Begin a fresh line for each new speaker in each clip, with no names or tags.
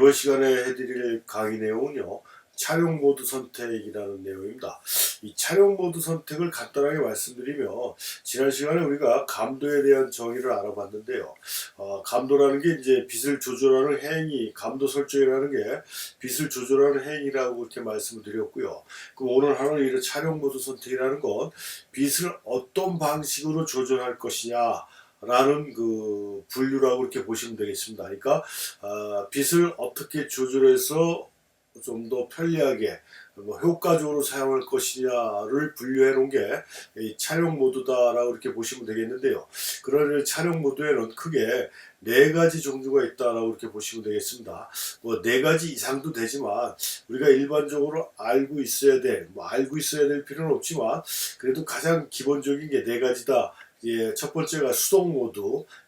이번 시간에 해드릴 강의 내용은요, 촬영 모드 선택이라는 내용입니다. 이 촬영 모드 선택을 간단하게 말씀드리면, 지난 시간에 우리가 감도에 대한 정의를 알아봤는데요. 감도라는 게 이제 빛을 조절하는 행위, 감도 설정이라는 게 빛을 조절하는 행위라고 그렇게 말씀을 드렸고요. 그럼 오늘 하는 이 촬영 모드 선택이라는 건 빛을 어떤 방식으로 조절할 것이냐, 라는 그 분류라고 이렇게 보시면 되겠습니다. 그러니까 빛을 어떻게 조절해서 좀 더 편리하게 효과적으로 사용할 것이냐를 분류해 놓은 게 이 촬영 모드다라고 이렇게 보시면 되겠는데요. 그런 촬영 모드에는 크게 네 가지 종류가 있다라고 이렇게 보시면 되겠습니다. 뭐 네 가지 이상도 되지만 우리가 일반적으로 알고 있어야 될 필요는 없지만 그래도 가장 기본적인 게 네 가지다. 예, 첫 번째가 수동 모드,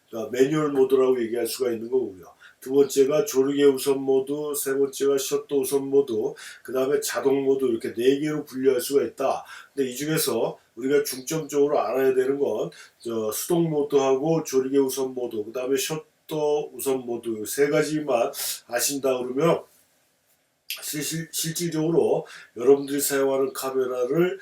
그러니까 매뉴얼 모드라고 얘기할 수가 있는 거고요. 두 번째가 조르개 우선 모드, 세 번째가 셔터 우선 모드, 그 다음에 자동 모드, 이렇게 네 개로 분류할 수가 있다. 근데 이 중에서 우리가 중점적으로 알아야 되는 건 수동 모드하고 조르개 우선 모드, 그 다음에 셔터 우선 모드 세 가지만 아신다 그러면 실질적으로 여러분들이 사용하는 카메라를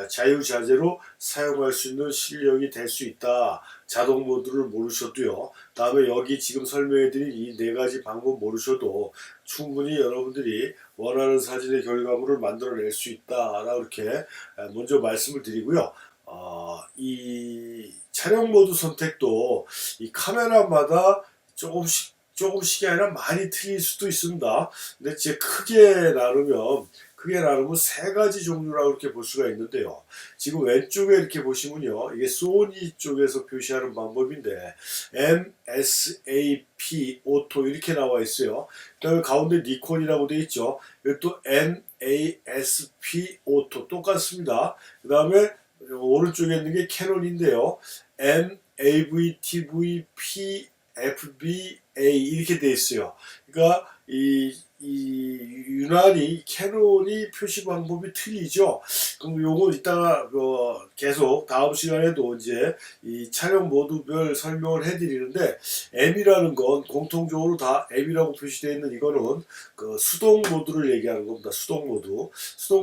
자유자재로 사용할 수 있는 실력이 될 수 있다. 자동 모드를 모르셔도요. 다음에 여기 지금 설명해드린 이 네 가지 방법 모르셔도 충분히 여러분들이 원하는 사진의 결과물을 만들어낼 수 있다라고 이렇게 먼저 말씀을 드리고요. 이 촬영 모드 선택도 이 카메라마다 조금씩이 아니라 많이 틀릴 수도 있습니다. 근데 제 크게 나누면 세 가지 종류라고 이렇게 볼 수가 있는데요. 지금 왼쪽에 이렇게 보시면요. 이게 소니 쪽에서 표시하는 방법인데 MSAP 오토 이렇게 나와 있어요. 그 다음에 가운데 니콘이라고 되어 있죠. 이것도 NASP 오토 똑같습니다. 그 다음에 오른쪽에 있는 게 캐논인데요. NAVTVP FBA 이렇게 돼 있어요. 그러니까 이 유난히 캐논이 표시 방법이 틀리죠. 그럼 요거 이따가 계속 다음 시간에도 이제 이 촬영 모드별 설명을 해드리는데 M이라는 건 공통적으로 다 M이라고 표시되어 있는 이거는 그 수동 모드를 얘기하는 겁니다. 수동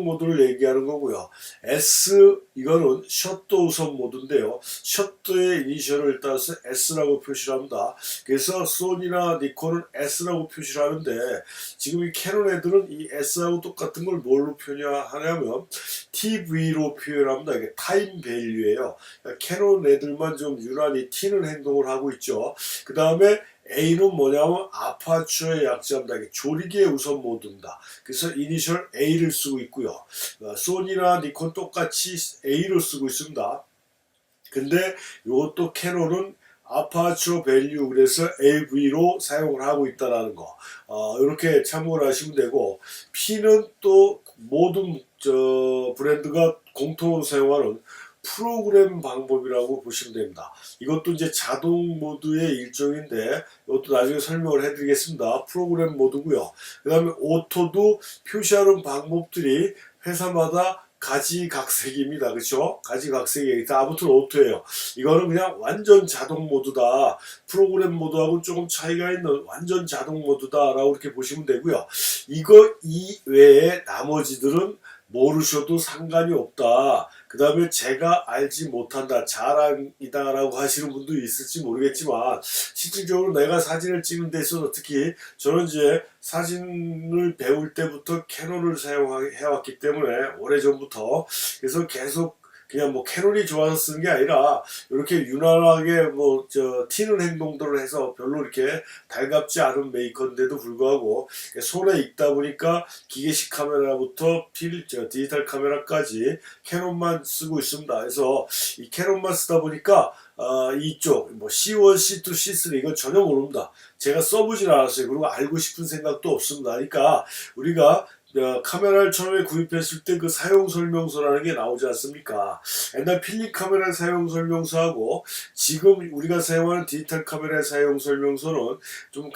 모드를 얘기하는 거고요. S 이거는 셔터 우선 모드인데요. 셔터의 이니셜을 따라서 S라고 표시를 합니다. 그래서 소니나 니콘은 S라고 표시를 하는데 지금 이 캐논 애들은 이 S하고 똑같은 걸 뭘로 표현하냐면 TV로 표현합니다. 이게 타임 밸류예요. 그러니까 캐논 애들만 좀 유난히 튀는 행동을 하고 있죠. 그 다음에 A는 뭐냐면 아파추어의 약자입니다. 이게 조리개 우선 모드입니다. 그래서 이니셜 A를 쓰고 있고요. 소니나 니콘 똑같이 A를 쓰고 있습니다. 근데 이것도 캐논은 아파추어 밸류 그래서 AV로 사용을 하고 있다라는 거 이렇게 참고를 하시면 되고 P는 또 모든 브랜드가 공통으로 사용하는 프로그램 방법이라고 보시면 됩니다. 이것도 이제 자동 모드의 일종인데 이것도 나중에 설명을 해드리겠습니다. 프로그램 모드고요. 그 다음에 오토도 표시하는 방법들이 회사마다 가지각색입니다. 그렇죠? 가지각색이 아무튼 오토예요. 이거는 그냥 완전 자동 모드다. 프로그램 모드하고 조금 차이가 있는 완전 자동 모드다라고 이렇게 보시면 되고요. 이거 이외에 나머지들은 모르셔도 상관이 없다. 그 다음에 제가 알지 못한다. 자랑이다라고 하시는 분도 있을지 모르겠지만 실질적으로 내가 사진을 찍는 데 있어서 특히 저는 이제 사진을 배울 때부터 캐논을 사용해왔기 때문에 오래전부터 그래서 계속 그냥 캐논이 좋아서 쓰는 게 아니라 이렇게 유난하게 튀는 행동들을 해서 별로 이렇게 달갑지 않은 메이커인데도 불구하고 손에 익다 보니까 기계식 카메라부터 디지털 카메라까지 캐논만 쓰고 있습니다. 그래서 이 캐논만 쓰다 보니까 이쪽 C1, C2, C3 이건 전혀 모릅니다. 제가 써보진 않았어요. 그리고 알고 싶은 생각도 없습니다. 그러니까 우리가 카메라를 처음에 구입했을 때 그 사용 설명서라는 게 나오지 않습니까? 옛날 필름 카메라 사용 설명서하고 지금 우리가 사용하는 디지털 카메라 사용 설명서는 좀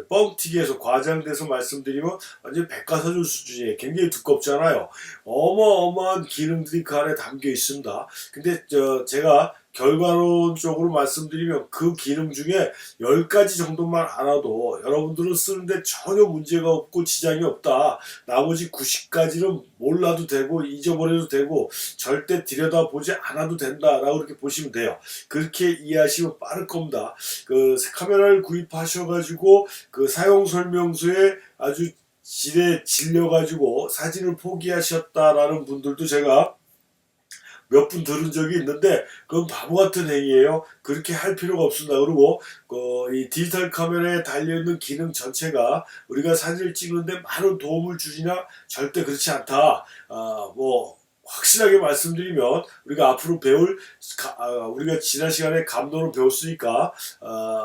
뻥튀기 해서 과장돼서 말씀드리면 완전 백과사전 수준이에요. 굉장히 두껍잖아요. 어마어마한 기능들이 그 안에 담겨 있습니다. 근데 제가 결과론적으로 말씀드리면 그 기능 중에 10가지 정도만 알아도 여러분들은 쓰는데 전혀 문제가 없고 지장이 없다. 나머지 90가지는 몰라도 되고 잊어버려도 되고 절대 들여다보지 않아도 된다라고 이렇게 보시면 돼요. 그렇게 이해하시면 빠를 겁니다. 그 카메라를 구입하셔가지고 그 사용 설명서에 아주 지레 질려가지고 사진을 포기하셨다라는 분들도 제가 몇 분 들은 적이 있는데 그건 바보 같은 행위예요. 그렇게 할 필요가 없습니다. 그리고 이 디지털 카메라에 달려있는 기능 전체가 우리가 사진을 찍는데 많은 도움을 주지냐? 절대 그렇지 않다. 확실하게 말씀드리면 우리가 앞으로 배울 우리가 지난 시간에 감도를 배웠으니까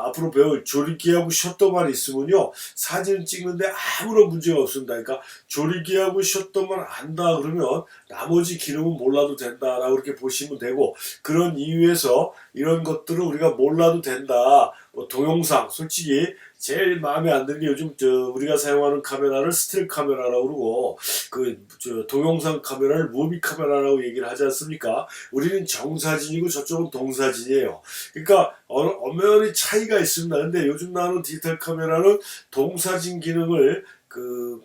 앞으로 배울 조리기하고 셔터만 있으면요 사진 찍는데 아무런 문제가 없습니다. 그러니까 조리기하고 셔터만 안다 그러면 나머지 기능은 몰라도 된다라고 이렇게 보시면 되고, 그런 이유에서 이런 것들을 우리가 몰라도 된다. 동영상 솔직히 제일 마음에 안 드는 게 요즘 우리가 사용하는 카메라를 스틸 카메라라고 그러고 동영상 카메라를 무비 카메라라고 얘기를 하지 않습니까? 우리는 정사진이고 저쪽은 동사진이에요. 그러니까 엄연히 차이가 있습니다. 근데 요즘 나오는 디지털 카메라는 동사진 기능을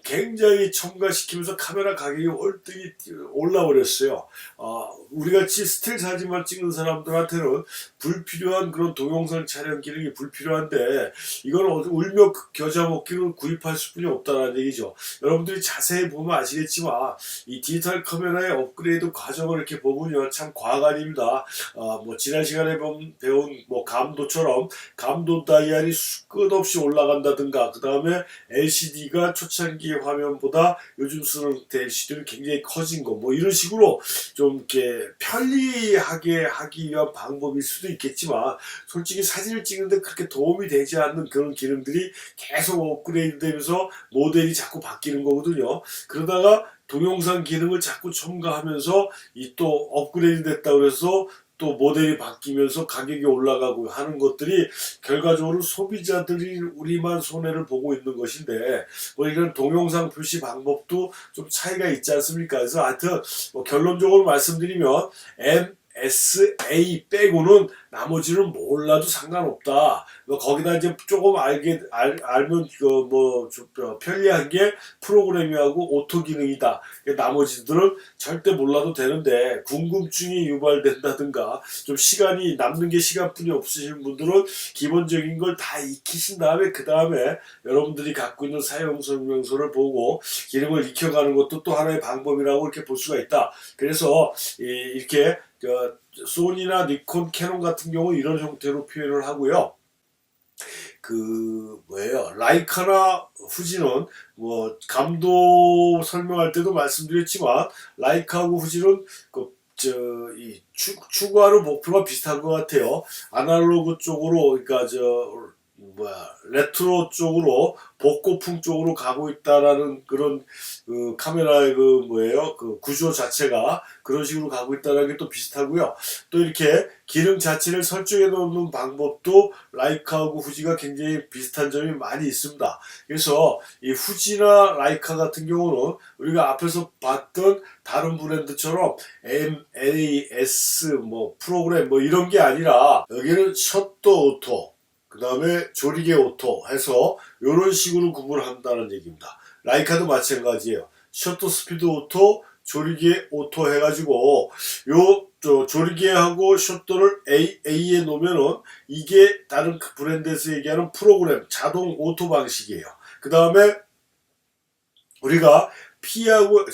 굉장히 첨가시키면서 카메라 가격이 월등히 올라버렸어요. 우리같이 스틸 사진만 찍는 사람들한테는 불필요한 그런 동영상 촬영 기능이 불필요한데 이건 울며 겨자 먹기로 구입할 수뿐이 없다는 얘기죠. 여러분들이 자세히 보면 아시겠지만 이 디지털 카메라의 업그레이드 과정을 이렇게 보면요 참 과가 아닙니다. 지난 시간에 배운 감도처럼 감도 다이얼이 끝없이 올라간다든가, 그 다음에 LCD가 초창기 화면보다 요즘 쓰는 LCD는 굉장히 커진 거 이런 식으로 좀 이렇게 편리하게 하기 위한 방법일 수도 있겠지만 솔직히 사진을 찍는데 그렇게 도움이 되지 않는 그런 기능들이 계속 업그레이드 되면서 모델이 자꾸 바뀌는 거거든요. 그러다가 동영상 기능을 자꾸 첨가하면서 이 또 업그레이드 됐다고 해서 또 모델이 바뀌면서 가격이 올라가고 하는 것들이 결과적으로 소비자들이 우리만 손해를 보고 있는 것인데 이런 동영상 표시 방법도 좀 차이가 있지 않습니까? 그래서 하여튼 결론적으로 말씀드리면 MSA 빼고는 나머지는 몰라도 상관없다. 거기다 이제 조금 알면 좀 편리한 게 프로그래밍하고 오토 기능이다. 나머지들은 절대 몰라도 되는데 궁금증이 유발된다든가 좀 시간이 남는 게 시간뿐이 없으신 분들은 기본적인 걸 다 익히신 다음에 그 다음에 여러분들이 갖고 있는 사용 설명서를 보고 기능을 익혀가는 것도 또 하나의 방법이라고 이렇게 볼 수가 있다. 그래서 이렇게 소니나 니콘, 캐논 같은 경우 이런 형태로 표현을 하고요. 라이카나 후지는 감도 설명할 때도 말씀드렸지만 라이카하고 후지는 추구하는 목표가 비슷한 것 같아요. 아날로그 쪽으로 그러니까 레트로 쪽으로 복고풍 쪽으로 가고 있다라는 그런 카메라의 구조 자체가 그런 식으로 가고 있다는 게 또 비슷하고요. 또 이렇게 기능 자체를 설정해 놓는 방법도 라이카하고 후지가 굉장히 비슷한 점이 많이 있습니다. 그래서 이 후지나 라이카 같은 경우는 우리가 앞에서 봤던 다른 브랜드처럼 MAS 프로그램 이런 게 아니라 여기는 셔터 오토, 그 다음에 조리개 오토 해서 이런 식으로 구분한다는 얘기입니다. 라이카도 마찬가지예요. 셔터 스피드 오토, 조리개 오토 해가지고 조리개하고 셔터를 A에 놓으면은 이게 다른 브랜드에서 얘기하는 프로그램 자동 오토 방식이에요. 그 다음에 우리가 P하고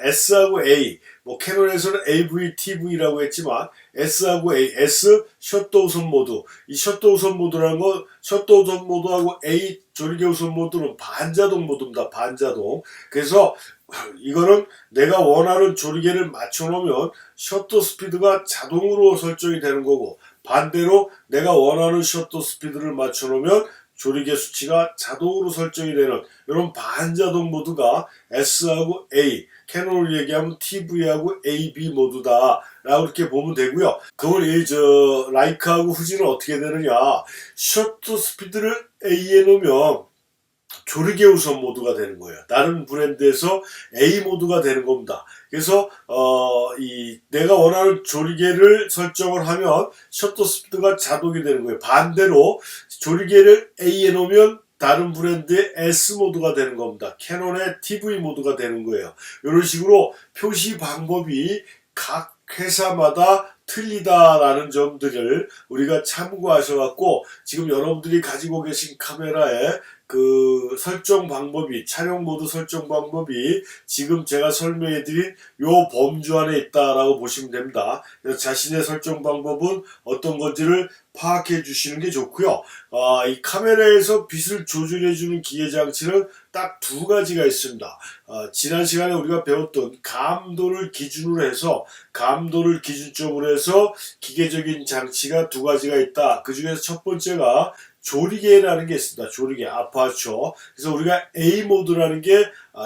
S하고 A, 캐논에서는 AV, TV라고 했지만 S하고 A, S 셔터 우선 모드. 이 셔터 우선 모드라는 건 셔터 우선 모드하고 A 조리개 우선 모드는 반자동 모드입니다. 반자동. 그래서 이거는 내가 원하는 조리개를 맞춰놓으면 셔터 스피드가 자동으로 설정이 되는 거고, 반대로 내가 원하는 셔터 스피드를 맞춰놓으면 조리개 수치가 자동으로 설정이 되는 이런 반자동 모드가 S하고 A, 캐논을 얘기하면 TV하고 AB 모드다 라고 이렇게 보면 되고요. 그걸 라이카하고 후지는 어떻게 되느냐, 셔터 스피드를 A에 놓으면 조리개 우선 모드가 되는 거예요. 다른 브랜드에서 A 모드가 되는 겁니다. 그래서 내가 원하는 조리개를 설정을 하면 셔터 스피드가 자동이 되는 거예요. 반대로 조리개를 A에 놓으면 다른 브랜드의 S 모드가 되는 겁니다. 캐논의 TV 모드가 되는 거예요. 이런 식으로 표시 방법이 각 회사마다 틀리다라는 점들을 우리가 참고하셔갖고 지금 여러분들이 가지고 계신 카메라에 그 설정 방법이, 촬영 모드 설정 방법이 지금 제가 설명해드린 요 범주 안에 있다라고 보시면 됩니다. 그래서 자신의 설정 방법은 어떤 건지를 파악해 주시는 게 좋고요. 이 카메라에서 빛을 조절해 주는 기계 장치는 딱 두 가지가 있습니다. 지난 시간에 우리가 배웠던 감도를 기준으로 해서 감도를 기준점으로 해서 기계적인 장치가 두 가지가 있다. 그 중에서 첫 번째가 조리개라는 게 있습니다. 조리개, 아파처. 그래서 우리가 A 모드라는 게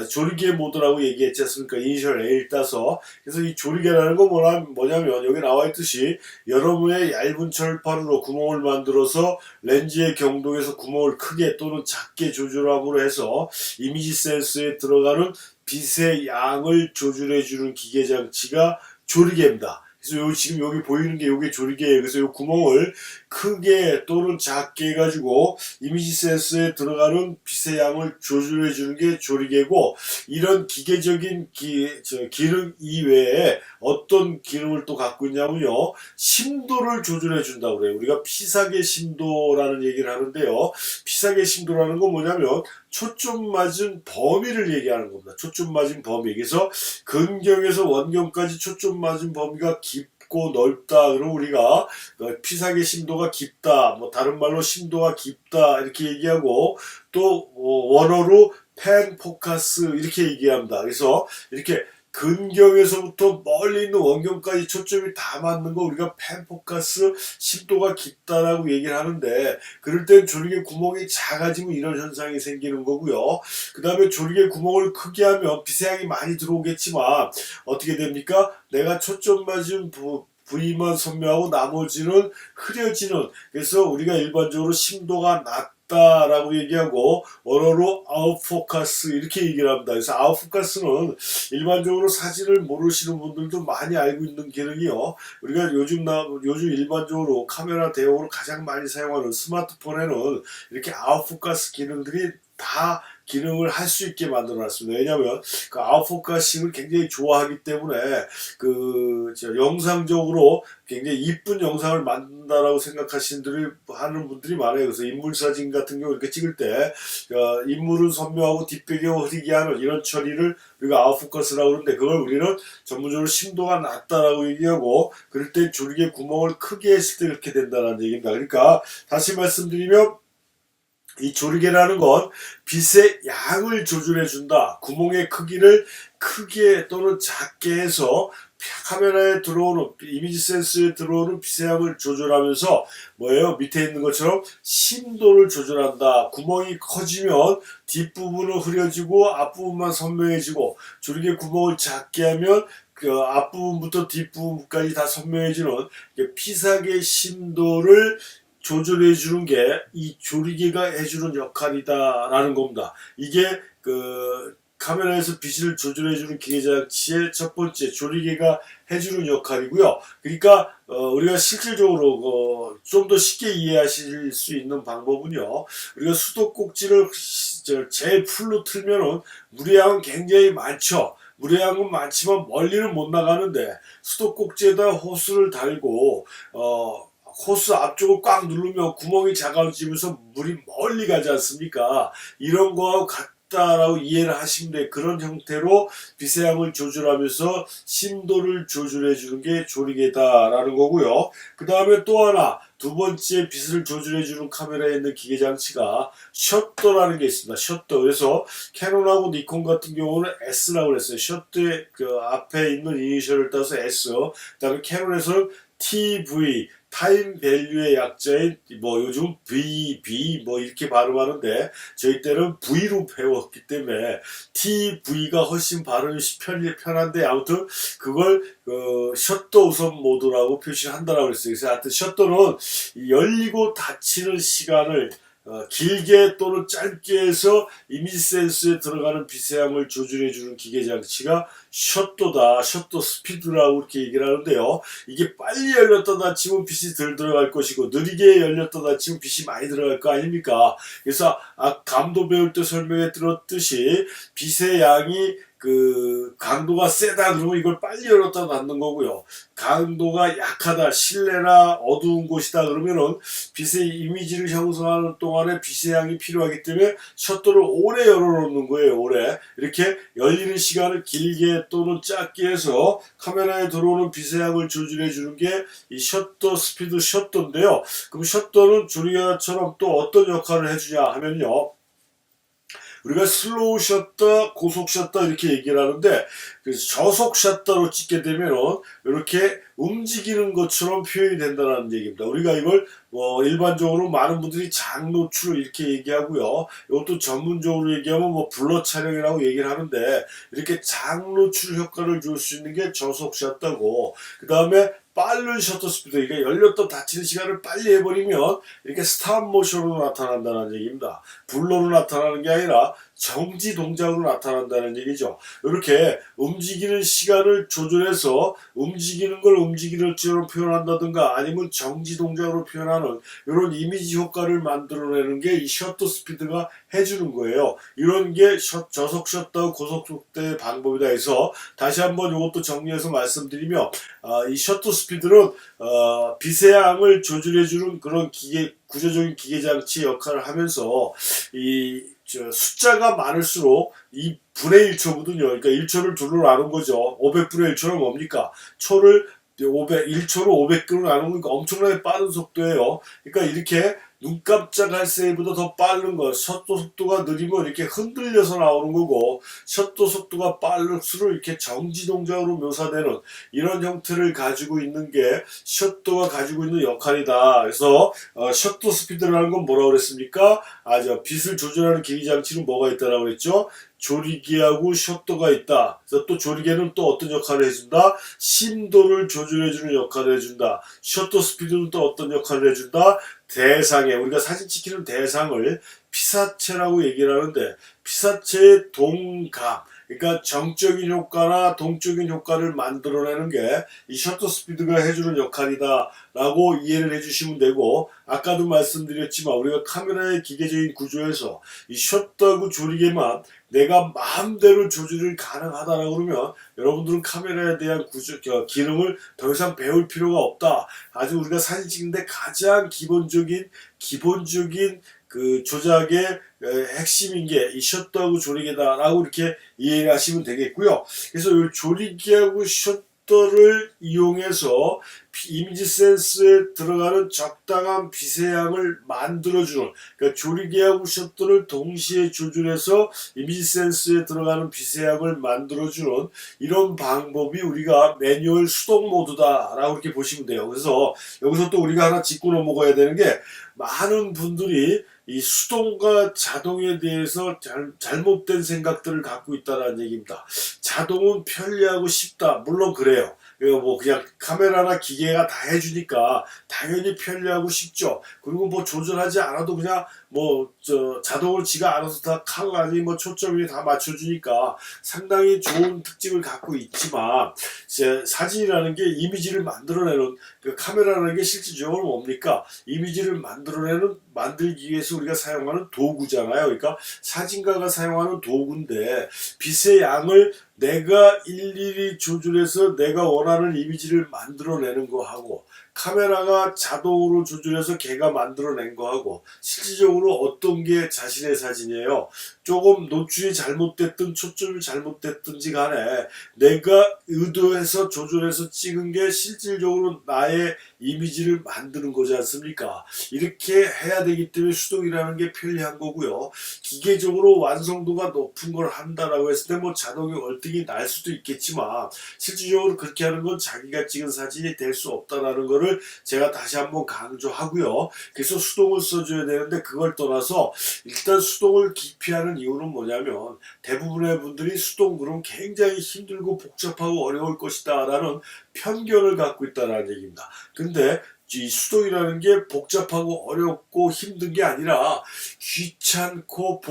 조리개 모드라고 얘기했지 않습니까? 이니셜 A를 따서. 그래서 이 조리개라는 건 뭐냐면 여기 나와 있듯이 여러분의 얇은 철판으로 구멍을 만들어서 렌즈의 경동에서 구멍을 크게 또는 작게 조절함으로 해서 이미지 센서에 들어가는 빛의 양을 조절해주는 기계 장치가 조리개입니다. 그래서 지금 여기 보이는 게 요게 조리개예요. 그래서 요 구멍을 크게 또는 작게 해가지고 이미지 센서에 들어가는 빛의 양을 조절해 주는 게 조리개고, 이런 기계적인 기능 이외에 어떤 기능을 또 갖고 있냐면요, 심도를 조절해 준다고 그래요. 우리가 피사계 심도라는 얘기를 하는데요, 피사계 심도라는 건 뭐냐면 초점 맞은 범위를 얘기하는 겁니다. 초점 맞은 범위. 그래서 근경에서 원경까지 초점 맞은 범위가 깊고 넓다. 그럼 우리가 피사계 심도가 깊다, 뭐 다른 말로 심도가 깊다 이렇게 얘기하고, 또 원어로 펜 포커스 이렇게 얘기합니다. 그래서 이렇게 근경에서부터 멀리 있는 원경까지 초점이 다 맞는 거 우리가 펜 포커스 심도가 깊다라고 얘기를 하는데, 그럴 땐 조리개 구멍이 작아지면 이런 현상이 생기는 거고요. 그 다음에 조리개 구멍을 크게 하면 빛의 양이 많이 들어오겠지만 어떻게 됩니까? 내가 초점 맞은 부위만 선명하고 나머지는 흐려지는, 그래서 우리가 일반적으로 심도가 낮다라고 얘기하고 언어로 아웃포커스 이렇게 얘기를 합니다. 그래서 아웃포커스는 일반적으로 사진을 모르시는 분들도 많이 알고 있는 기능이요. 우리가 요즘 일반적으로 카메라 대용으로 가장 많이 사용하는 스마트폰에는 이렇게 아웃포커스 기능들이 다 기능을 할 수 있게 만들어 놨습니다. 왜냐하면 그 아웃포커싱을 굉장히 좋아하기 때문에 영상적으로 굉장히 이쁜 영상을 만든다라고 하는 분들이 많아요. 그래서 인물 사진 같은 경우 이렇게 찍을 때 인물은 선명하고 뒷배경 흐리게 하는 이런 처리를 우리가 아웃포커스라고 그러는데, 그걸 우리는 전문적으로 심도가 낮다라고 얘기하고, 그럴 때 조리개 구멍을 크게 했을 때 그렇게 된다는 얘기입니다. 그러니까 다시 말씀드리면 이 조리개라는 건 빛의 양을 조절해 준다. 구멍의 크기를 크게 또는 작게 해서 카메라에 들어오는 이미지 센서에 들어오는 빛의 양을 조절하면서 뭐예요? 밑에 있는 것처럼 심도를 조절한다. 구멍이 커지면 뒷부분은 흐려지고 앞부분만 선명해지고, 조리개 구멍을 작게 하면 그 앞부분부터 뒷부분까지 다 선명해지는 피사계 심도를 조절해 주는 게 이 조리개가 해주는 역할이다라는 겁니다. 이게 그 카메라에서 빛을 조절해 주는 기계장치의 첫 번째 조리개가 해주는 역할이고요. 그러니까 우리가 실질적으로 좀 더 쉽게 이해하실 수 있는 방법은요, 우리가 수도꼭지를 제일 풀로 틀면은 물의 양은 굉장히 많죠. 물의 양은 많지만 멀리는 못 나가는데, 수도꼭지에다 호스를 달고 호스 앞쪽을 꽉 누르면 구멍이 작아지면서 물이 멀리 가지 않습니까? 이런 거하고 같다라고 이해를 하시면 돼요. 그런 형태로 빛의 양을 조절하면서 심도를 조절해 주는 게 조리개다라는 거고요. 그 다음에 또 하나, 두 번째 빛을 조절해 주는 카메라에 있는 기계 장치가 셔터라는 게 있습니다. 셔터. 그래서 캐논하고 니콘 같은 경우는 S라고 그랬어요. 셔터의 그 앞에 있는 이니셜을 따서 S. 그다음에 캐논에서는 TV, 타임 밸류의 약자인 요즘 VB 이렇게 발음하는데, 저희 때는 V로 배웠기 때문에 TV가 훨씬 발음이 편한데, 아무튼 그걸 셔터 우선 모드라고 표시를 한다라고 그랬어요. 그래서 하여튼 셔터는 열리고 닫히는 시간을 길게 또는 짧게 해서 이미지 센스에 들어가는 빛의 양을 조절해주는 기계 장치가 셔터다, 셔터 스피드라고 이렇게 얘기를 하는데요. 이게 빨리 열렸다 닫히면 빛이 덜 들어갈 것이고 느리게 열렸다 닫히면 빛이 많이 들어갈 거 아닙니까? 그래서 감도 배울 때 설명해 드렸듯이 빛의 양이 강도가 세다 그러면 이걸 빨리 열었다 닫는 거고요. 강도가 약하다, 실내나 어두운 곳이다 그러면은 빛의 이미지를 형성하는 동안에 빛의 양이 필요하기 때문에 셔터를 오래 열어놓는 거예요. 오래 이렇게 열리는 시간을 길게 또는 짧게 해서 카메라에 들어오는 빛의 양을 조절해 주는 게 이 셔터 스피드 셔터인데요. 그럼 셔터는 조리개처럼 또 어떤 역할을 해주냐 하면요. 우리가 슬로우 셔터, 고속 셔터 이렇게 얘기를 하는데 그래서 저속 셔터로 찍게 되면은 이렇게 움직이는 것처럼 표현이 된다는 얘기입니다. 우리가 이걸 일반적으로 많은 분들이 장노출 이렇게 얘기하고요. 이것도 전문적으로 얘기하면 블러 촬영이라고 얘기를 하는데 이렇게 장노출 효과를 줄 수 있는 게 저속 셔터고 그 다음에 빠른 셔터 스피드, 그러니까 열렸다 닫히는 시간을 빨리 해버리면 이렇게 스탑 모션으로 나타난다는 얘기입니다. 블러로 나타나는 게 아니라 정지 동작으로 나타난다는 얘기죠. 이렇게 움직이는 시간을 조절해서 움직이는 걸 움직이는 것처럼 표현한다든가 아니면 정지 동작으로 표현하는 이런 이미지 효과를 만들어내는 게 이 셔터 스피드가 해주는 거예요. 이런 게 저속 셔터, 고속 셔터의 방법이다 해서 다시 한번 이것도 정리해서 말씀드리면 이 셔터 스피드는 빛의 양을 조절해주는 그런 구조적인 기계 장치 역할을 하면서 숫자가 많을수록 이 분의 1초거든요. 그러니까 1초를 둘로 나눈 거죠. 500분의 1초는 뭡니까? 초를 1초로 500개로 나누는 거니까 엄청나게 빠른 속도예요. 그러니까 이렇게 눈 깜짝할 새보다 더 빠른 거, 셔터 속도가 느리면 이렇게 흔들려서 나오는 거고, 셔터 속도가 빠를수록 이렇게 정지 동작으로 묘사되는 이런 형태를 가지고 있는 게 셔터가 가지고 있는 역할이다. 그래서 셔터 스피드라는 건 뭐라고 그랬습니까? 빛을 조절하는 기기 장치는 뭐가 있다라고 그랬죠? 조리개하고 셔터가 있다. 그래서 또 조리개는 또 어떤 역할을 해준다? 심도를 조절해주는 역할을 해준다. 셔터 스피드는 또 어떤 역할을 해준다? 우리가 사진 찍히는 대상을 피사체라고 얘기를 하는데 피사체의 동감, 그러니까 정적인 효과나 동적인 효과를 만들어내는 게 이 셔터 스피드가 해주는 역할이다 라고 이해를 해주시면 되고 아까도 말씀드렸지만 우리가 카메라의 기계적인 구조에서 이 셔터하고 조리개만 내가 마음대로 조절이 가능하다라고 그러면 여러분들은 카메라에 대한 기능을 더 이상 배울 필요가 없다. 아주 우리가 사진 찍는데 가장 기본적인 조작의 핵심인 게 이 셔터하고 조리개다라고 이렇게 이해를 하시면 되겠고요. 그래서 이 조리개하고 셔터를 이용해서 이미지 센스에 들어가는 적당한 빛의 양을 만들어주는, 그러니까 조리개하고 셔터를 동시에 조절해서 이미지 센스에 들어가는 빛의 양을 만들어주는 이런 방법이 우리가 매뉴얼 수동 모드다라고 이렇게 보시면 돼요. 그래서 여기서 또 우리가 하나 짚고 넘어가야 되는 게 많은 분들이 이 수동과 자동에 대해서 잘못된 생각들을 갖고 있다는 얘기입니다. 자동은 편리하고 쉽다. 물론 그래요. 그냥 카메라나 기계가 다 해주니까 당연히 편리하고 쉽죠. 그리고 조절하지 않아도 그냥 자동으로 지가 알아서 다 칸이 초점이 다 맞춰주니까 상당히 좋은 특징을 갖고 있지만 사진이라는 게 이미지를 만들어내는 카메라라는 게 실질적으로 뭡니까? 이미지를 만들기 위해서 우리가 사용하는 도구잖아요. 그러니까 사진가가 사용하는 도구인데 빛의 양을 내가 일일이 조절해서 내가 원하는 이미지를 만들어내는 거하고 카메라가 자동으로 조절해서 걔가 만들어낸 거하고 실질적으로 어떤 게 자신의 사진이에요. 조금 노출이 잘못됐든 초점이 잘못됐든지 간에 내가 의도해서 조절해서 찍은 게 실질적으로 나의 이미지를 만드는 거지 않습니까? 이렇게 해야 되기 때문에 수동이라는 게 편리한 거고요. 기계적으로 완성도가 높은 걸 한다라고 했을 때 자동이 월등히 날 수도 있겠지만 실질적으로 그렇게 하는 건 자기가 찍은 사진이 될 수 없다라는 거를 제가 다시 한번 강조하고요. 그래서 수동을 써줘야 되는데 그걸 떠나서 일단 수동을 기피하는 이유는 뭐냐면 대부분의 분들이 수동 그럼 굉장히 힘들고 복잡하고 어려울 것이다 라는 편견을 갖고 있다는 얘기입니다. 근데 이 수동이라는 게 복잡하고 어렵고 힘든 게 아니라 귀찮고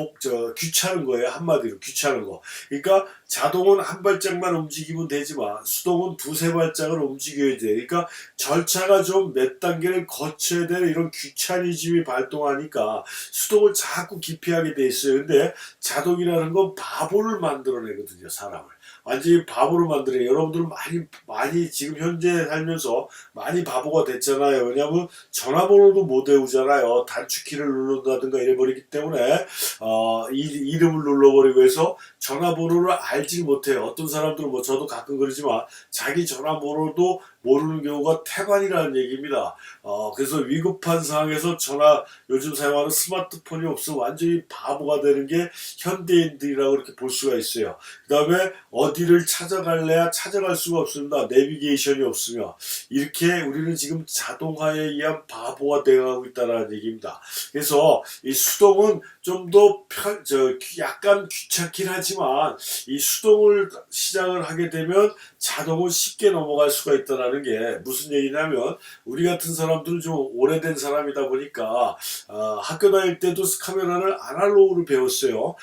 귀찮은 거예요. 한마디로 귀찮은 거. 그러니까 자동은 한 발짝만 움직이면 되지만 수동은 두세 발짝을 움직여야 돼. 그러니까 절차가 좀 몇 단계를 거쳐야 되는 이런 귀차니즘이 발동하니까 수동을 자꾸 기피하게 돼 있어요. 근데 자동이라는 건 바보를 만들어내거든요. 사람을. 완전히 바보로 만들어요. 여러분들은 많이 지금 현재 살면서 많이 바보가 됐잖아요. 왜냐하면 전화번호도 못 외우잖아요. 단축키를 누른다든가 이래버리기 때문에 이름을 눌러버리고 해서 전화번호를 알지 못해요. 어떤 사람들은 뭐 저도 가끔 그러지만 자기 전화번호도 모르는 경우가 태반이라는 얘기입니다. 그래서 위급한 상황에서 요즘 사용하는 스마트폰이 없으면 완전히 바보가 되는 게 현대인들이라고 이렇게 볼 수가 있어요. 그 다음에 어디를 찾아갈래야 찾아갈 수가 없습니다. 내비게이션이 없으면. 이렇게 우리는 지금 자동화에 의한 바보가 되어가고 있다는 얘기입니다. 그래서 이 수동은 좀 더 약간 귀찮긴 하지만 이 수동을 시작을 하게 되면 자동은 쉽게 넘어갈 수가 있다는 게 무슨 얘기냐면 우리 같은 사람들은 좀 오래된 사람이다 보니까 학교 다닐 때도 카메라를 아날로그로 배웠어요.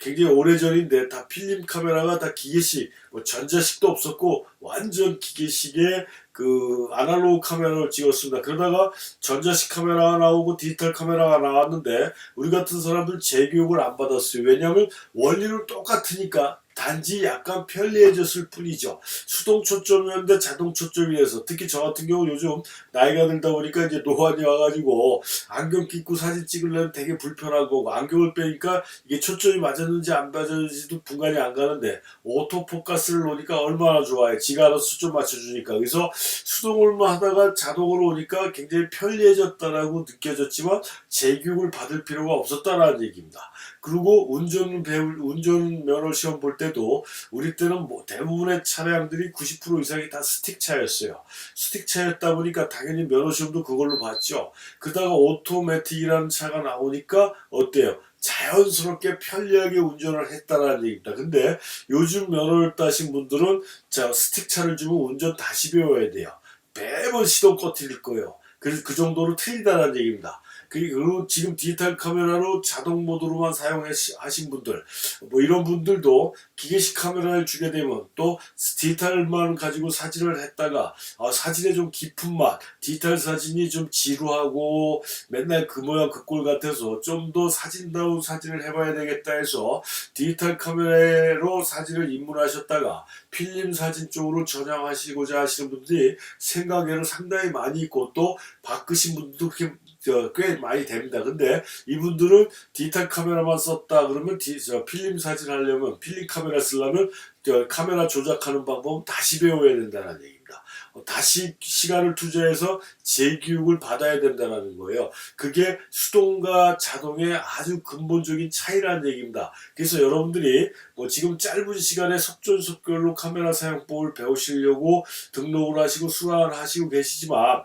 굉장히 오래전인데 다 필름 카메라가 다 기계식, 뭐 전자식도 없었고 완전 기계식의 그 아날로그 카메라를 찍었습니다. 그러다가 전자식 카메라가 나오고 디지털 카메라가 나왔는데 우리 같은 사람들 재교육을 안 받았어요. 왜냐하면 원리는 똑같으니까 단지 약간 편리해졌을 뿐이죠. 수동 초점이었는데 자동 초점이 돼서 특히 저 같은 경우 요즘 나이가 들다 보니까 이제 노안이 와가지고 안경 끼고 사진 찍으려면 되게 불편하고 안경을 빼니까 이게 초점이 맞았는지 안 맞았는지도 분간이 안 가는데 오토포커스를 놓으니까 얼마나 좋아요. 지가 알아서 초점 맞춰주니까. 그래서 수동으로만 하다가 자동으로 오니까 굉장히 편리해졌다라고 느껴졌지만 재교육을 받을 필요가 없었다라는 얘기입니다. 그리고 운전면허 시험 볼 때도 우리 때는 뭐 대부분의 차량들이 90% 이상이 다 스틱차였어요. 스틱차였다 보니까 당연히 면허 시험도 그걸로 봤죠. 그러다가 오토매틱이라는 차가 나오니까 어때요? 자연스럽게 편리하게 운전을 했다라는 얘기입니다. 근데 요즘 면허를 따신 분들은 스틱차를 주면 운전 다시 배워야 돼요. 매번 시동 꺼트릴 거예요. 그래서 그 정도로 틀리다는 얘기입니다. 그리고 지금 디지털 카메라로 자동 모드로만 사용하신 분들, 뭐 이런 분들도 기계식 카메라를 주게 되면 또 디지털만 가지고 사진을 했다가 사진에 좀 깊은 맛, 디지털 사진이 좀 지루하고 맨날 그 모양 그 꼴 같아서 좀 더 사진다운 사진을 해봐야 되겠다 해서 디지털 카메라로 사진을 입문하셨다가 필름 사진 쪽으로 전향하시고자 하시는 분들이 생각에는 상당히 많이 있고 또 바꾸신 분들도 꽤 많이 됩니다. 근데 이분들은 디지털 카메라만 썼다 그러면 필름 사진 하려면 필름 카메라 쓰려면 카메라 조작하는 방법은 다시 배워야 된다는 얘기입니다. 다시 시간을 투자해서 재교육을 받아야 된다는 거예요. 그게 수동과 자동의 아주 근본적인 차이라는 얘기입니다. 그래서 여러분들이 뭐 지금 짧은 시간에 속전속결로 카메라 사용법을 배우시려고 등록을 하시고 수강을 하시고 계시지만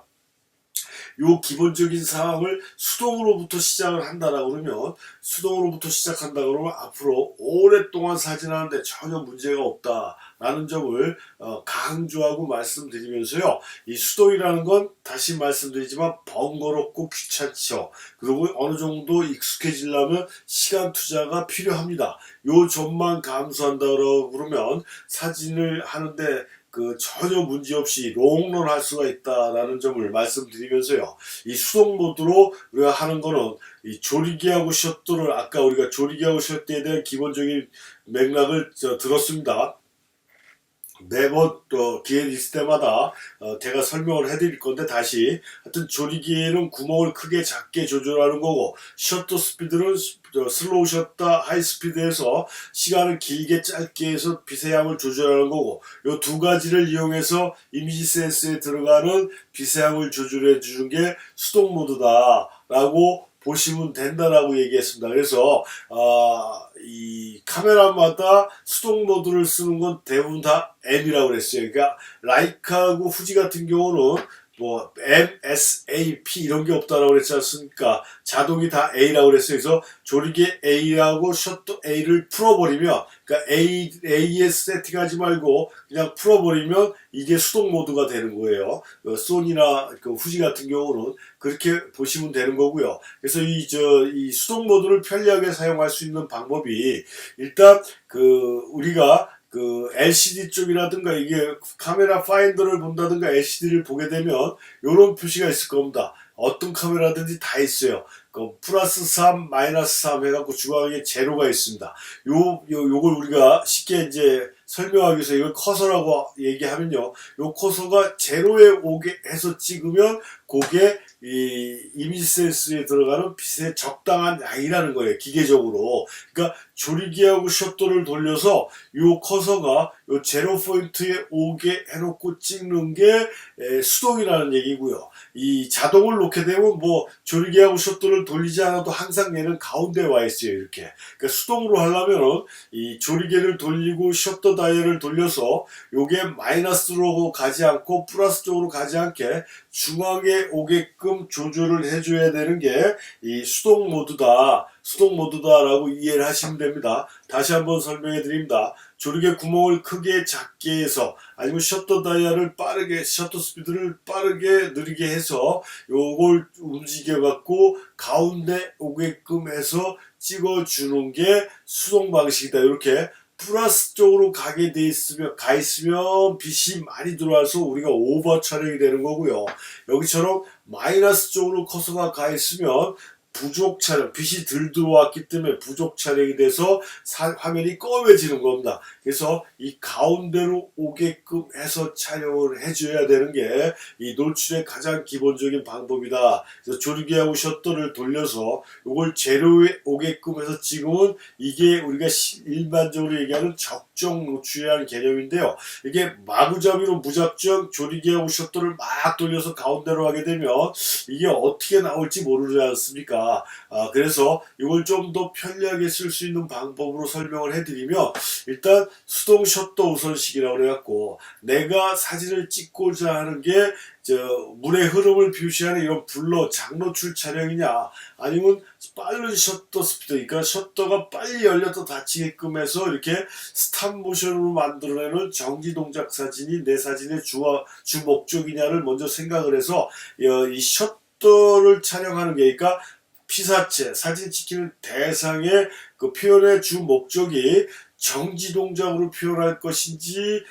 요 기본적인 사항을 수동으로부터 시작을 한다라고 그러면 수동으로부터 시작한다 그러면 앞으로 오랫동안 사진하는데 전혀 문제가 없다라는 점을 강조하고 말씀드리면서요. 이 수동이라는 건 다시 말씀드리지만 번거롭고 귀찮죠. 그리고 어느 정도 익숙해지려면 시간 투자가 필요합니다. 요 점만 감수한다 그러면 사진을 하는데 전혀 문제없이 롱런 할 수가 있다라는 점을 말씀드리면서요. 이 수동 모드로 우리가 하는 거는 이 조리개하고 셔터를 아까 우리가 조리개하고 셔터에 대한 기본적인 맥락을 들었습니다. 매번 또 기회 있을 때마다 제가 설명을 해드릴 건데 다시 하여튼 조리기에는 구멍을 크게 작게 조절하는 거고 셔터 스피드는 슬로우 셔터 하이 스피드에서 시간을 길게 짧게 해서 빛의 양을 조절하는 거고 이 두 가지를 이용해서 이미지 센스에 들어가는 빛의 양을 조절해 주는 게 수동 모드다 라고 보시면 된다라고 얘기했습니다. 그래서 이 카메라마다 수동 모드를 쓰는 건 대부분 다 M이라고 그랬어요. 그러니까 라이카하고 후지 같은 경우는 뭐 MSAP 이런 게 없다라고 그랬지 않습니까? 자동이 다 A라고 그랬어요. 그래서 조리개 A하고 셔터 A를 풀어버리면, 그러니까 A에 세팅하지 말고 그냥 풀어버리면 이게 수동 모드가 되는 거예요. 소니나 후지 같은 경우는 그렇게 보시면 되는 거고요. 그래서 이 수동 모드를 편리하게 사용할 수 있는 방법이, 일단 우리가 LCD 쪽이라든가 이게 카메라 파인더를 본다든가 LCD를 보게 되면 이런 표시가 있을 겁니다. 어떤 카메라든지 다 있어요. 플러스 3, 마이너스 3 해갖고 중앙에 제로가 있습니다. 요걸 우리가 쉽게 이제 설명하기 위해서 이걸 커서라고 얘기하면요. 요 커서가 제로에 오게 해서 찍으면 그게 이 이미지 센스에 들어가는 빛의 적당한 양이라는 거예요. 기계적으로. 그러니까 조리개하고 셔터를 돌려서 요 커서가 요 제로 포인트에 오게 해놓고 찍는 게 수동이라는 얘기고요. 이 자동을 놓게 되면 뭐 조리개하고 셔터를 돌리지 않아도 항상 얘는 가운데에 와 있어요. 이렇게. 그러니까 수동으로 하려면은 이 조리개를 돌리고 셔터 다이얼을 돌려서 요게 마이너스로 가지 않고 플러스 쪽으로 가지 않게 중앙에 오게끔 조절을 해줘야 되는 게 이 수동 모드다라고 이해를 하시면 됩니다. 다시 한번 설명해 드립니다. 조리개 구멍을 크게 작게 해서 아니면 셔터 다이얼을 빠르게, 셔터 스피드를 빠르게 느리게 해서 요걸 움직여 갖고 가운데 오게끔 해서 찍어 주는 게 수동 방식이다. 이렇게 플러스 쪽으로 가 있으면 빛이 많이 들어와서 우리가 오버 촬영이 되는 거고요. 여기처럼 마이너스 쪽으로 커서가 가 있으면 부족 촬영, 빛이 덜 들어왔기 때문에 부족 촬영이 돼서 화면이 검해지는 겁니다. 그래서 이 가운데로 오게끔 해서 촬영을 해줘야 되는 게 이 노출의 가장 기본적인 방법이다. 그래서 조리개하고 셔터를 돌려서 이걸 제로에 오게끔 해서 찍으면 이게 우리가 일반적으로 얘기하는 적정 노출이라는 개념인데요. 이게 마구잡이로 무작정 조리개하고 셔터를 막 돌려서 가운데로 하게 되면 이게 어떻게 나올지 모르지 않습니까? 그래서 이걸 좀 더 편리하게 쓸 수 있는 방법으로 설명을 해드리면, 일단 수동 셔터 우선식이라고 해갖고 내가 사진을 찍고자 하는 게 물의 흐름을 표시하는 이런 블러 장노출 촬영이냐, 아니면 빠른 셔터 스피드, 그러니까 셔터가 빨리 열렸다 닫히게끔 해서 이렇게 스탑 모션으로 만들어내는 정지 동작 사진이 내 사진의 주 목적이냐를 먼저 생각을 해서 이 셔터를 촬영하는 게, 그러니까 피사체, 사진 찍히는 대상의 표현의 주 목적이 정지 동작으로 표현할 것인지,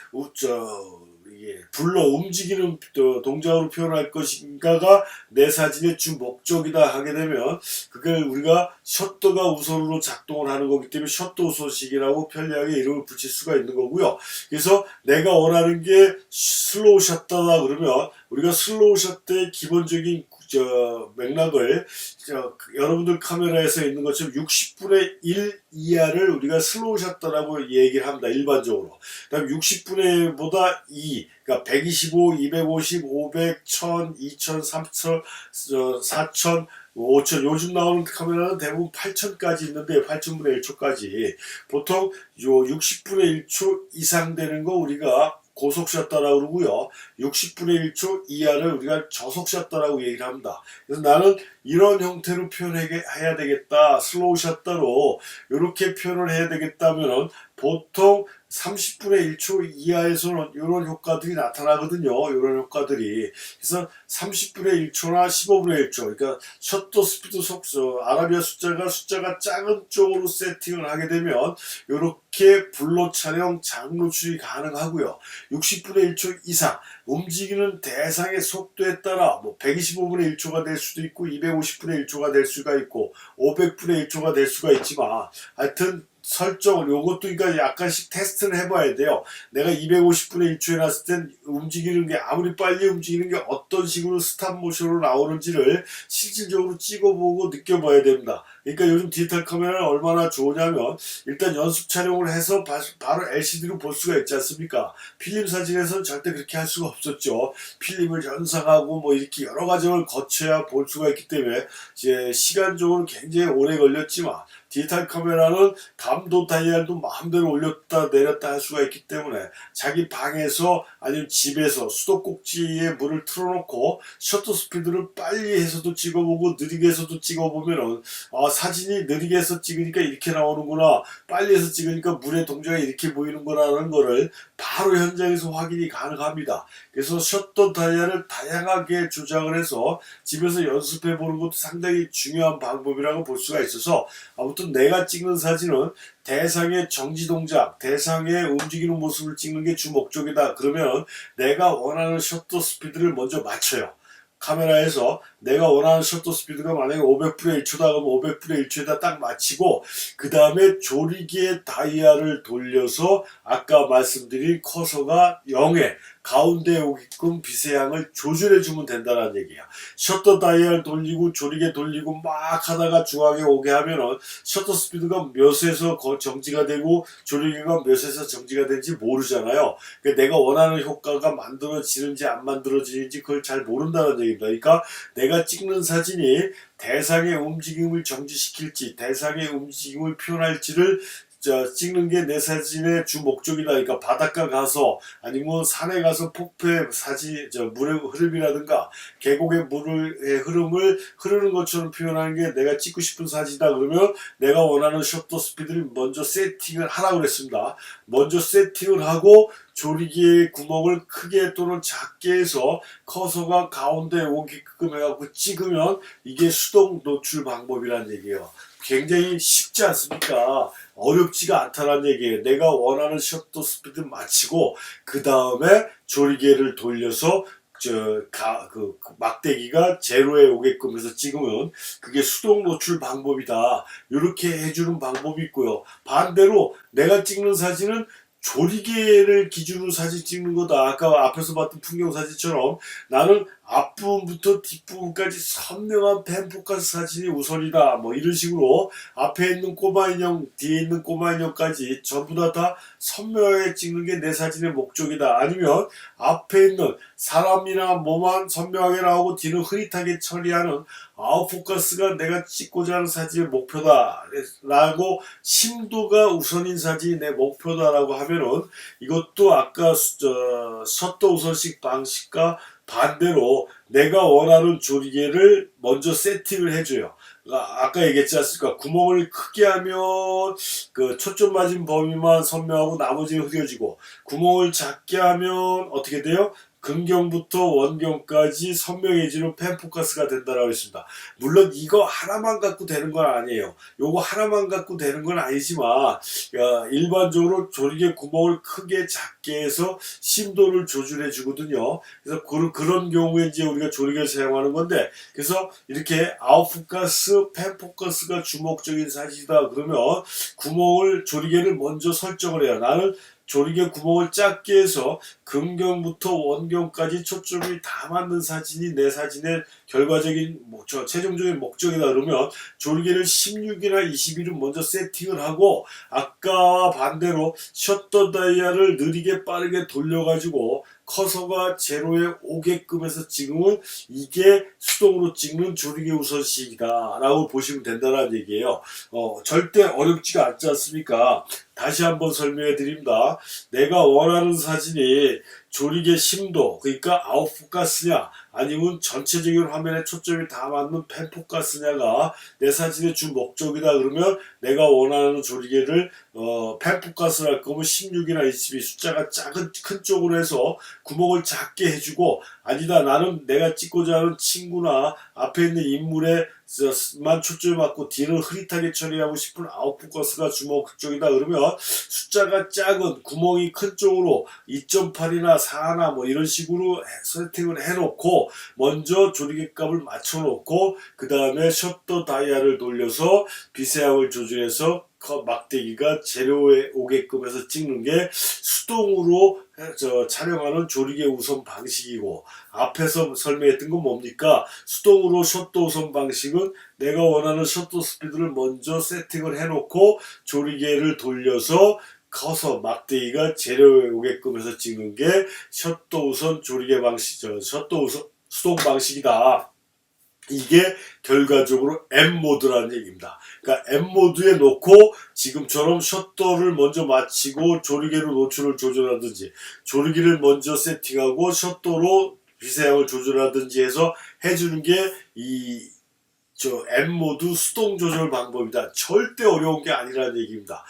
불러 움직이는 동작으로 표현할 것인가가 내 사진의 주 목적이다 하게 되면, 그걸 우리가 셔터가 우선으로 작동을 하는 거기 때문에 셔터 우선식이라고 편리하게 이름을 붙일 수가 있는 거고요. 그래서 내가 원하는 게 슬로우 셔터다 그러면 우리가 슬로우 셔터의 기본적인 맥락을 여러분들 카메라에서 있는 것처럼 60분의 1 이하를 우리가 슬로우 셔터라고 얘기를 합니다. 일반적으로. 그다음 60분의 보다 2, 그러니까 125, 250, 500, 1000, 2000, 3000, 4000, 5000, 요즘 나오는 카메라는 대부분 8000까지 있는데 8000분의 1초까지 보통 요 60분의 1초 이상 되는 거 우리가 고속 셔터라고 그러고요. 60분의 1초 이하를 우리가 저속 셔터라고 얘기를 합니다. 그래서 나는 이런 형태로 표현해야 되겠다. 슬로우 셔터로 이렇게 표현을 해야 되겠다면 보통 30분의 1초 이하에서는 이런 효과들이 나타나거든요. 이런 효과들이. 그래서 30분의 1초나 15분의 1초. 그러니까 셔터 스피드 속도, 아라비아 숫자가 작은 쪽으로 세팅을 하게 되면 이렇게 블러 촬영, 장노출이 가능하고요. 60분의 1초 이상 움직이는 대상의 속도에 따라 뭐 125분의 1초가 될 수도 있고 250분의 1초가 될 수가 있고 500분의 1초가 될 수가 있지만, 하여튼 설정을, 요것도 그러니까 약간씩 테스트를 해봐야 돼요. 내가 250분의 1초 해놨을 땐 움직이는 게, 아무리 빨리 움직이는 게 어떤 식으로 스탑 모션으로 나오는지를 실질적으로 찍어보고 느껴봐야 됩니다. 그러니까 요즘 디지털 카메라는 얼마나 좋으냐면 일단 연습 촬영을 해서 바로 LCD로 볼 수가 있지 않습니까? 필름 사진에서는 절대 그렇게 할 수가 없었죠. 필름을 연상하고 뭐 이렇게 여러 과정을 거쳐야 볼 수가 있기 때문에 이제 시간적으로 굉장히 오래 걸렸지만 디지털 카메라는 감도 다이얼도 마음대로 올렸다 내렸다 할 수가 있기 때문에 자기 방에서 아니면 집에서 수도꼭지에 물을 틀어놓고 셔터 스피드를 빨리 해서도 찍어보고 느리게 해서도 찍어보면은 사진이 느리게 해서 찍으니까 이렇게 나오는구나, 빨리 해서 찍으니까 물의 동작이 이렇게 보이는구나라는 거를 바로 현장에서 확인이 가능합니다. 그래서 셔터 다이얼을 다양하게 조작을 해서 집에서 연습해 보는 것도 상당히 중요한 방법이라고 볼 수가 있어서, 아무튼 내가 찍는 사진은 대상의 정지 동작, 대상의 움직이는 모습을 찍는 게 주 목적이다. 그러면 내가 원하는 셔터 스피드를 먼저 맞춰요. 카메라에서 내가 원하는 셔터 스피드가 만약에 500분의 1초다 그러면 500분의 1초에다 딱 맞추고 그 다음에 조리개의 다이얼을 돌려서 아까 말씀드린 커서가 0에 가운데 오게끔 빛의 조절해 주면 된다는 얘기야. 셔터 다이얼 돌리고 조리개 돌리고 막 하다가 중앙에 오게 하면은 셔터 스피드가 몇에서 정지가 되고 조리개가 몇에서 정지가 되는지 모르잖아요. 그러니까 내가 원하는 효과가 만들어지는지 안 만들어지는지 그걸 잘 모른다는 얘기입니다. 그러니까 내가 찍는 사진이 대상의 움직임을 정지시킬지 대상의 움직임을 표현할지를 찍는 게 내 사진의 주 목적이다. 그러니까 바닷가 가서 아니면 산에 가서 폭포의 사진, 물의 흐름이라든가 계곡의 물의 흐름을 흐르는 것처럼 표현하는 게 내가 찍고 싶은 사진이다. 그러면 내가 원하는 셔터 스피드를 먼저 세팅을 하라고 그랬습니다. 먼저 세팅을 하고 조리개의 구멍을 크게 또는 작게 해서 커서가 가운데 오게끔 해갖고 찍으면 이게 수동 노출 방법이란 얘기예요. 굉장히 쉽지 않습니까? 어렵지가 않다는 얘기예요. 내가 원하는 셔터 스피드 맞추고 그 다음에 조리개를 돌려서 막대기가 제로에 오게끔 해서 찍으면 그게 수동 노출 방법이다. 이렇게 해주는 방법이 있고요. 반대로 내가 찍는 사진은 조리개를 기준으로 사진 찍는 거다. 아까 앞에서 봤던 풍경 사진처럼 나는 앞부분부터 뒷부분까지 선명한 펜포커스 사진이 우선이다. 뭐 이런 식으로 앞에 있는 꼬마 인형, 뒤에 있는 꼬마 인형까지 전부 다 선명하게 찍는 게 내 사진의 목적이다. 아니면 앞에 있는 사람이나 뭐만 선명하게 나오고 뒤는 흐릿하게 처리하는 아웃포커스가 내가 찍고자 하는 사진의 목표다 라고, 심도가 우선인 사진이 내 목표다라고 하면은 이것도 아까 셔터 우선식 방식과 반대로 내가 원하는 조리개를 먼저 세팅을 해줘요. 아까 얘기했지 않습니까? 구멍을 크게 하면 그 초점 맞은 범위만 선명하고 나머지는 흐려지고, 구멍을 작게 하면 어떻게 돼요? 근경부터 원경까지 선명해지는 펜포커스가 된다라고 했습니다. 물론 이거 하나만 갖고 되는 건 아니에요. 요거 하나만 갖고 되는 건 아니지만 일반적으로 조리개 구멍을 크게 작게 해서 심도를 조절해 주거든요. 그래서 그런 경우에 이제 우리가 조리개를 사용하는 건데, 그래서 이렇게 아웃포커스, 펜포커스가 주목적인 사진이다 그러면 조리개를 먼저 설정을 해요. 나는 조리개 구멍을 작게 해서 근경부터 원경까지 초점이 다 맞는 사진이 내 사진의 결과적인 최종적인 목적이다 그러면 조리개를 16이나 21은 먼저 세팅을 하고, 아까와 반대로 셔터 다이얼을 느리게 빠르게 돌려가지고 커서가 제로에 오게끔 해서 찍으면 이게 수동으로 찍는 조리개 우선식이다 라고 보시면 된다는 얘기예요. 절대 어렵지가 않지 않습니까? 다시 한번 설명해 드립니다. 내가 원하는 사진이 조리개 심도, 그러니까 아웃포커스냐 아니면 전체적인 화면에 초점이 다 맞는 펜포커스냐가 내 사진의 주 목적이다 그러면 내가 원하는 조리개를 펜포커스를 할 거면 16이나 22 숫자가 큰 쪽으로 해서 구멍을 작게 해주고, 아니다 나는 내가 찍고자 하는 친구나 앞에 있는 인물에 만 초점을 맞고 뒤를 흐릿하게 처리하고 싶은 아웃포커스가 주목적이다 그러면 숫자가 작은 구멍이 큰 쪽으로 2.8이나 4나 뭐 이런 식으로 세팅을 해놓고 먼저 조리개 값을 맞춰놓고 그 다음에 셔터 다이얼을 돌려서 빛의 양을 조절해서 막대기가 재료에 오게끔 해서 찍는 게 수동으로 촬영하는 조리개 우선 방식이고, 앞에서 설명했던 건 뭡니까? 수동으로 셔터 우선 방식은 내가 원하는 셔터 스피드를 먼저 세팅을 해놓고 조리개를 돌려서 커서 막대기가 재료에 오게끔 해서 찍는 게 셔터 우선 조리개 방식, 셔터 우선 수동 방식이다. 이게 결과적으로 M모드라는 얘기입니다. 그러니까 M모드에 놓고 지금처럼 셔터를 먼저 마치고 조리개로 노출을 조절하든지, 조리개를 먼저 세팅하고 셔터로 비사양을 조절하든지 해서 해주는 게 M모드 수동 조절 방법이다. 절대 어려운 게 아니라는 얘기입니다.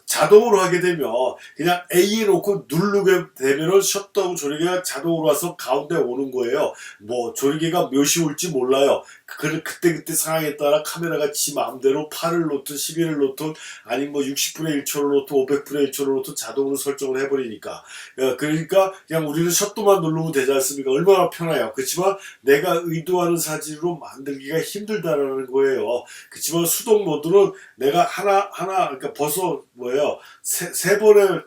자동으로 하게 되면 그냥 A에 놓고 누르게 되면은 셔터 조리개가 자동으로 와서 가운데 오는 거예요. 뭐 조리개가 몇이 올지 몰라요. 그때 상황에 따라 카메라가 지 마음대로 8을 놓든 11을 놓든 아니면 뭐 60분의 1초를 놓든 500분의 1초를 놓든 자동으로 설정을 해버리니까, 그러니까 그냥 우리는 셔터만 누르면 되지 않습니까? 얼마나 편해요. 그렇지만 내가 의도하는 사진으로 만들기가 힘들다라는 거예요. 그렇지만 수동 모드는 내가 하나 그러니까 벌써 세 번의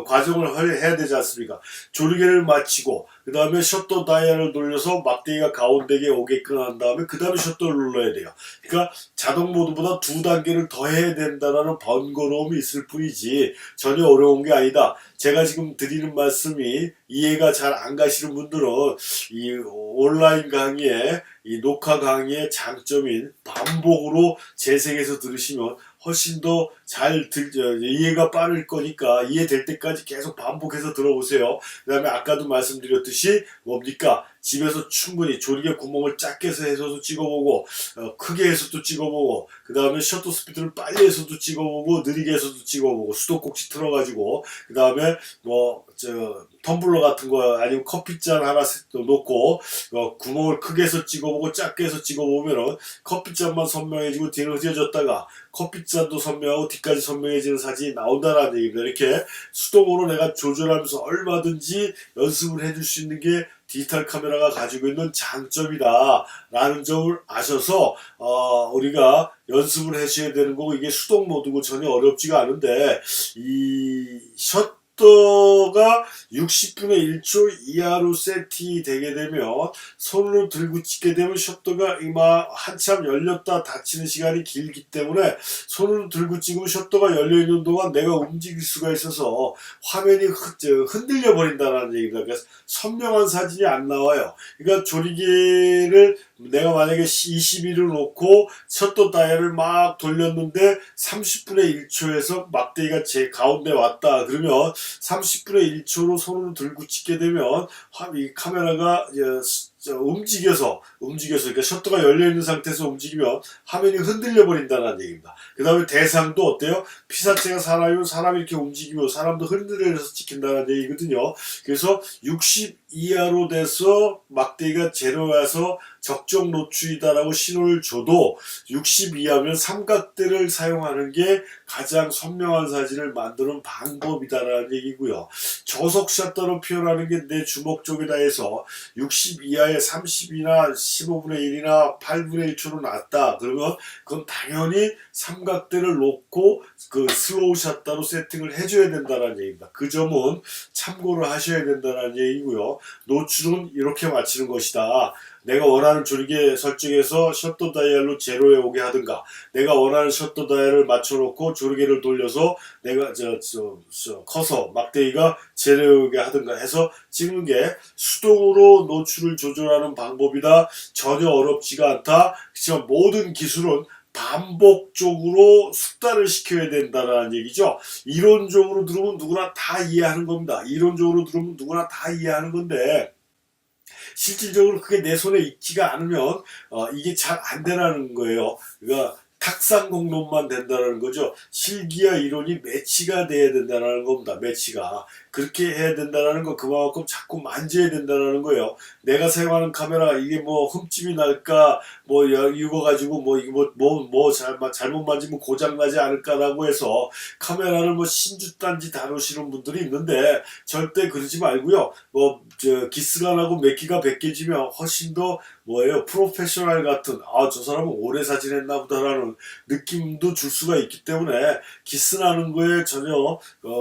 과정을 해야 되지 않습니까? 조리개를 마치고 그 다음에 셔터 다이얼을 돌려서 막대기가 가운데에 오게끔 한 다음에 그 다음에 셔터를 눌러야 돼요. 그러니까 자동 모드보다 2단계를 더 해야 된다는 번거로움이 있을 뿐이지 전혀 어려운 게 아니다. 제가 지금 드리는 말씀이 이해가 잘 안 가시는 분들은 이 온라인 강의에, 이 녹화 강의의 장점인 반복으로 재생해서 들으시면 훨씬 더 잘 이해가 빠를 거니까 이해될 때까지 계속 반복해서 들어보세요. 그 다음에 아까도 말씀드렸듯이 뭡니까? 집에서 충분히 조리개 구멍을 작게 해서도 찍어보고, 크게 해서도 찍어보고, 그 다음에 셔터 스피드를 빨리 해서도 찍어보고, 느리게 해서도 찍어보고, 수도꼭지 틀어가지고, 그 다음에 텀블러 같은 거 아니면 커피잔 하나 놓고 구멍을 크게 해서 찍어보고 작게 해서 찍어보면은 커피잔만 선명해지고 뒤는 흐려졌다가 커피잔도 선명하고 뒤까지 선명해지는 사진이 나온다는 얘기입니다. 이렇게 수동으로 내가 조절하면서 얼마든지 연습을 해줄 수 있는 게 디지털 카메라가 가지고 있는 장점이다 라는 점을 아셔서 우리가 연습을 하셔야 되는 거고, 이게 수동 모드고 전혀 어렵지가 않은데, 이 셔터가 60분의 1초 이하로 세팅이 되게 되면 손으로 들고 찍게 되면 셔터가 한참 열렸다 닫히는 시간이 길기 때문에 손으로 들고 찍으면 셔터가 열려있는 동안 내가 움직일 수가 있어서 화면이 흔들려 버린다는 얘기입니다. 그래서 선명한 사진이 안 나와요. 그러니까 조리개를 내가 만약에 21을 놓고 셔터 다이얼을 막 돌렸는데 30분의 1초에서 막대기가 제 가운데 왔다 그러면 30분의 1초로 손으로 들고 찍게 되면 이 카메라가 움직여서 그러니까 셔터가 열려있는 상태에서 움직이면 화면이 흔들려 버린다는 얘기입니다. 그 다음에 대상도 어때요? 피사체가 사람이면 사람이 이렇게 움직이면 사람도 흔들려서 찍힌다는 얘기거든요. 그래서 60 이하로 돼서 막대기가 제로여서 적정 노출이다라고 신호를 줘도 60 이하면 삼각대를 사용하는 게 가장 선명한 사진을 만드는 방법이다라는 얘기고요. 저속 샷터로 표현하는 게 내 주먹 쪽에다 해서 60 이하의 30이나 15분의 1이나 8분의 1초로 놨다. 그러면 그건 당연히 삼각대를 놓고 그 슬로우 샷터로 세팅을 해줘야 된다는 얘기입니다. 그 점은 참고를 하셔야 된다는 얘기고요. 노출은 이렇게 맞추는 것이다. 내가 원하는 조리개 설정해서 셔터 다이얼로 제로에 오게 하든가, 내가 원하는 셔터 다이얼을 맞춰놓고 조리개를 돌려서 내가 커서 막대기가 제로에 오게 하든가 해서 찍는 게 수동으로 노출을 조절하는 방법이다. 전혀 어렵지가 않다. 그렇지만 모든 기술은 반복적으로 숙달을 시켜야 된다는 얘기죠. 이론적으로 들으면 누구나 다 이해하는 겁니다. 이론적으로 들으면 누구나 다 이해하는 건데, 실질적으로 그게 내 손에 있지가 않으면 이게 잘 안 되라는 거예요. 그러니까 탁상공론만 된다는 거죠. 실기와 이론이 매치가 돼야 된다는 겁니다. 매치가. 그렇게 해야 된다는 거, 그만큼 자꾸 만져야 된다는 거예요. 내가 사용하는 카메라 이게 뭐 흠집이 날까, 뭐 이거 가지고 뭐 이거 잘못 만지면 고장 나지 않을까라고 해서 카메라를 뭐 신주단지 다루시는 분들이 있는데 절대 그러지 말고요. 기스가 나고 맥기가 벗겨지면 훨씬 더 뭐예요? 프로페셔널 같은, 아, 저 사람은 오래 사진했나 보다라는 느낌도 줄 수가 있기 때문에 기스나는 거에 전혀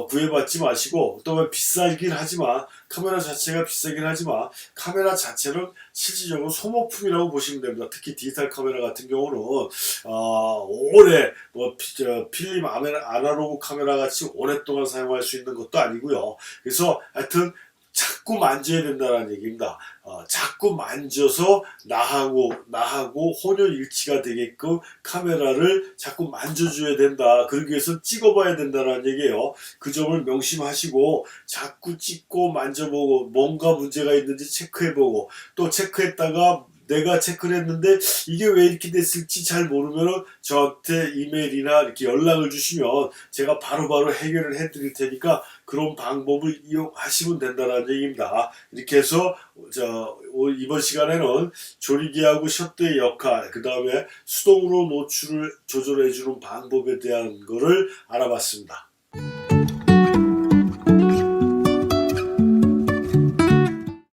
구애받지 마시고, 또 비싸긴 하지만 카메라 자체가 비싸긴 하지만 카메라 자체는 실질적으로 소모품이라고 보시면 됩니다. 특히 디지털 카메라 같은 경우는 오래 필름 아날로그 카메라 같이 오랫동안 사용할 수 있는 것도 아니고요. 그래서 하여튼 자꾸 만져야 된다는 얘기입니다. 자꾸 만져서 나하고 혼연일치가 되게끔 카메라를 자꾸 만져줘야 된다. 그러기 위해서 찍어봐야 된다는 얘기예요. 그 점을 명심하시고 자꾸 찍고 만져보고 뭔가 문제가 있는지 체크해보고, 또 체크했다가 내가 체크를 했는데 이게 왜 이렇게 됐을지 잘 모르면 저한테 이메일이나 이렇게 연락을 주시면 제가 바로바로 해결을 해드릴 테니까 그런 방법을 이용하시면 된다는 얘기입니다. 이렇게 해서 이번 시간에는 조리개하고 셔터의 역할, 그 다음에 수동으로 노출을 조절해주는 방법에 대한 거를 알아봤습니다.